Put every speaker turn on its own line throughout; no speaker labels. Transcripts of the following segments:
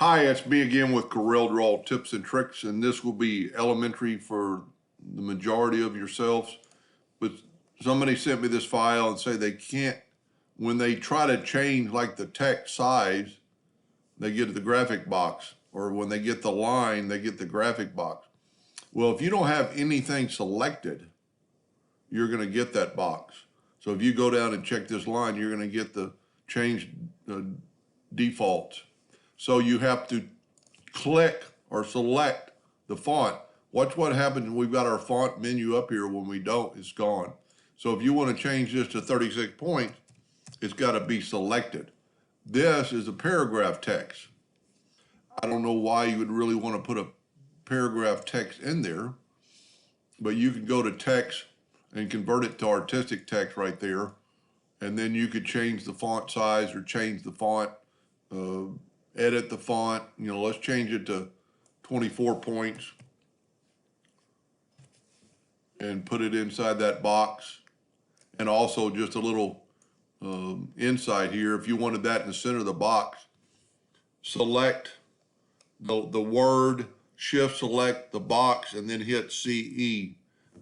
Hi, it's me again with Corel Draw Tips and Tricks, and this will be elementary for the majority of yourselves. But somebody sent me this file and say they can't, when they try to change like the text size, they get the graphic box, or when they get the line, they get the graphic box. Well, if you don't have anything selected, you're going to get that box. So if you go down and check this line, you're going to get the change defaults. So you have to click or select the font. Watch what happens when we've got our font menu up here. When we don't, it's gone. So if you want to change this to 36 points, it's got to be selected. This is a paragraph text. I don't know why you would really want to put a paragraph text in there, but you can go to text and convert it to artistic text right there. And then you could change the font size or change the font, edit the font. Let's change it to 24 points and put it inside that box. And also just a little insight here. If you wanted that in the center of the box, select the word, shift select the box, and then hit CE,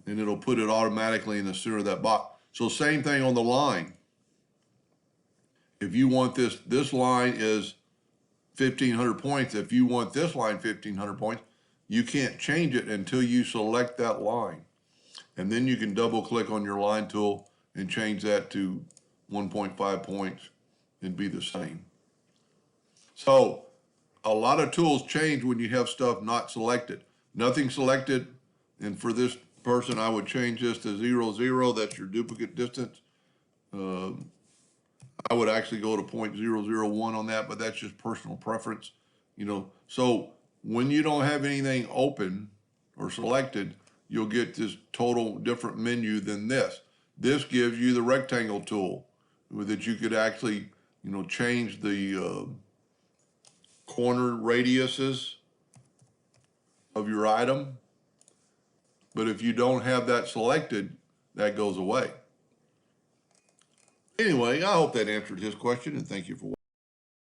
and it'll put it automatically in the center of that box. So same thing on the line. If you want this line is 1,500 points. If you want this line 1,500 points, you can't change it until you select that line. And then you can double click on your line tool and change that to 1.5 points and be the same. So a lot of tools change when you have stuff not selected. Nothing selected, and for this person, I would change this to 0, 0. That's your duplicate distance. I would actually go to 0.001 on that, but that's just personal preference. So when you don't have anything open or selected, you'll get this total different menu than this. This gives you the rectangle tool that you could actually, change the corner radiuses of your item. But if you don't have that selected, that goes away. Anyway, I hope that answered his question, and thank you for watching.